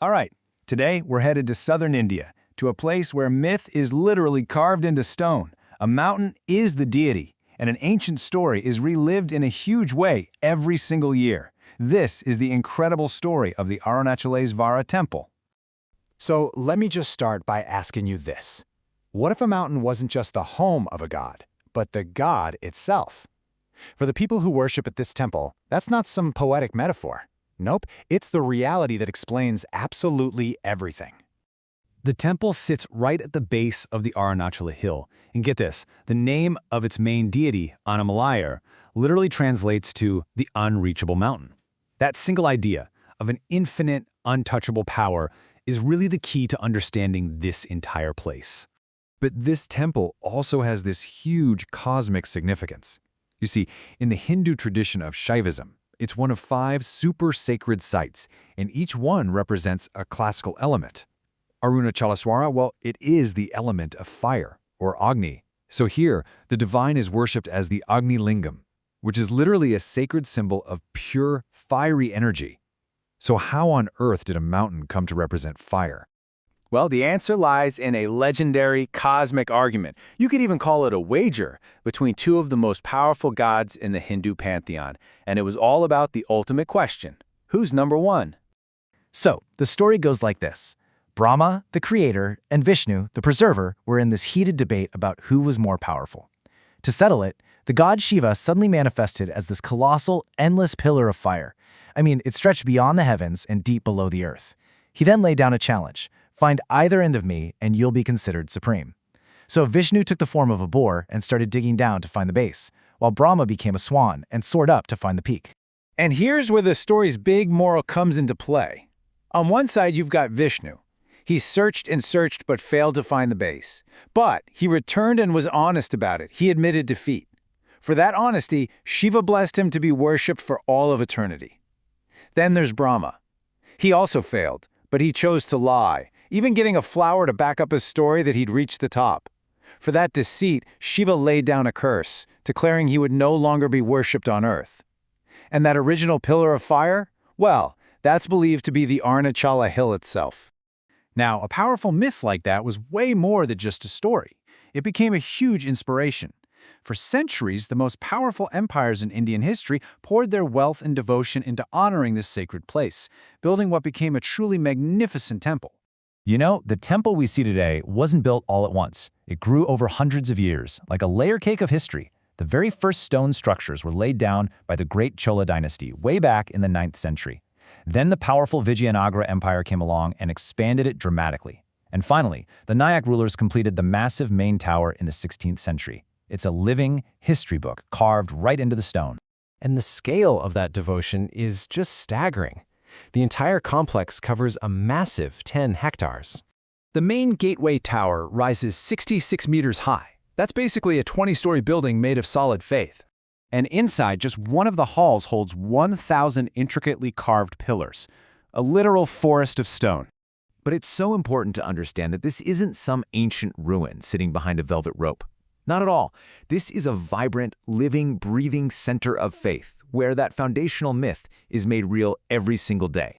All right, today we're headed to southern India, to a place where myth is literally carved into stone. A mountain is the deity, and an ancient story is relived in a huge way every single year. This is the incredible story of the Arunachalesvara Temple. So let me just start by asking you this. What if a mountain wasn't just the home of a god, but the god itself? For the people who worship at this temple, that's not some poetic metaphor. Nope, it's the reality that explains absolutely everything. The temple sits right at the base of the Arunachala hill. And get this, the name of its main deity, Arunachala, literally translates to the unreachable mountain. That single idea of an infinite, untouchable power is really the key to understanding this entire place. But this temple also has this huge cosmic significance. You see, in the Hindu tradition of Shaivism, it's one of 5 super sacred sites, and each one represents a classical element. Arunachalesvara, well, it is the element of fire, or Agni. So here, the divine is worshipped as the Agni Lingam, which is literally a sacred symbol of pure, fiery energy. So how on earth did a mountain come to represent fire? Well, the answer lies in a legendary cosmic argument. You could even call it a wager between 2 of the most powerful gods in the Hindu pantheon, and it was all about the ultimate question: who's number 1? So, the story goes like this. Brahma, the creator, and Vishnu, the preserver, were in this heated debate about who was more powerful. To settle it, the god Shiva suddenly manifested as this colossal, endless pillar of fire. I mean, it stretched beyond the heavens and deep below the earth. He then laid down a challenge. Find either end of me, and you'll be considered supreme. So Vishnu took the form of a boar and started digging down to find the base, while Brahma became a swan and soared up to find the peak. And here's where the story's big moral comes into play. On one side, you've got Vishnu. He searched and searched but failed to find the base. But he returned and was honest about it. He admitted defeat. For that honesty, Shiva blessed him to be worshipped for all of eternity. Then there's Brahma. He also failed, but he chose to lie, even getting a flower to back up his story that he'd reached the top. For that deceit, Shiva laid down a curse, declaring he would no longer be worshipped on earth. And that original pillar of fire? Well, that's believed to be the Arunachala hill itself. Now, a powerful myth like that was way more than just a story. It became a huge inspiration. For centuries, the most powerful empires in Indian history poured their wealth and devotion into honoring this sacred place, building what became a truly magnificent temple. You know, the temple we see today wasn't built all at once. It grew over hundreds of years, like a layer cake of history. The very first stone structures were laid down by the great Chola dynasty way back in the 9th century. Then the powerful Vijayanagara Empire came along and expanded it dramatically. And finally, the Nayak rulers completed the massive main tower in the 16th century. It's a living history book carved right into the stone. And the scale of that devotion is just staggering. The entire complex covers a massive 10 hectares. The main gateway tower rises 66 meters high. That's basically a 20-story building made of solid faith. And inside, just one of the halls holds 1,000 intricately carved pillars, a literal forest of stone. But it's so important to understand that this isn't some ancient ruin sitting behind a velvet rope. Not at all. This is a vibrant, living, breathing center of faith, where that foundational myth is made real every single day.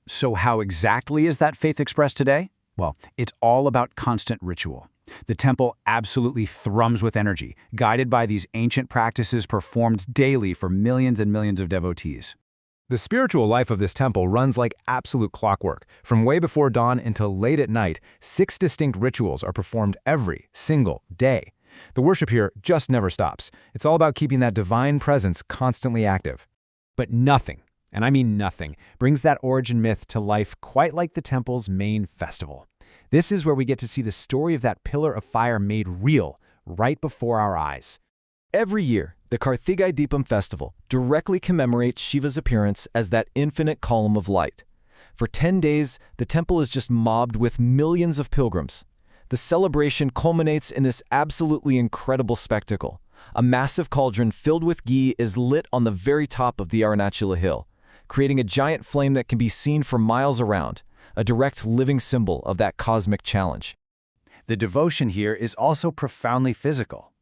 So how exactly is that faith expressed today? Well, it's all about constant ritual. The temple absolutely thrums with energy, guided by these ancient practices performed daily for millions and millions of devotees. The spiritual life of this temple runs like absolute clockwork. From way before dawn until late at night, 6 distinct rituals are performed every single day. The worship here just never stops. It's all about keeping that divine presence constantly active. But nothing, and I mean nothing, brings that origin myth to life quite like the temple's main festival. This is where we get to see the story of that pillar of fire made real, right before our eyes. Every year, the Karthigai Deepam festival directly commemorates Shiva's appearance as that infinite column of light. For 10 days, the temple is just mobbed with millions of pilgrims. The celebration culminates in this absolutely incredible spectacle. A massive cauldron filled with ghee is lit on the very top of the Arunachala hill, creating a giant flame that can be seen for miles around, a direct living symbol of that cosmic challenge. The devotion here is also profoundly physical.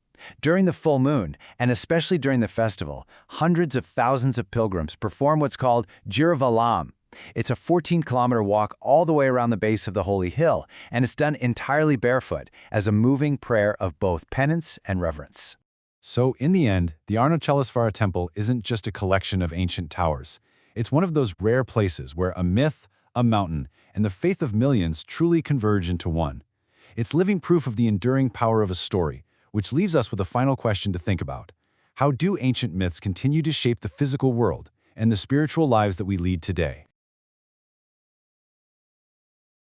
During the full moon, and especially during the festival, hundreds of thousands of pilgrims perform what's called Girivalam, It's a 14-kilometer walk all the way around the base of the holy hill, and it's done entirely barefoot as a moving prayer of both penance and reverence. So, in the end, the Arunachalesvara Temple isn't just a collection of ancient towers. It's one of those rare places where a myth, a mountain, and the faith of millions truly converge into one. It's living proof of the enduring power of a story, which leaves us with a final question to think about. How do ancient myths continue to shape the physical world and the spiritual lives that we lead today?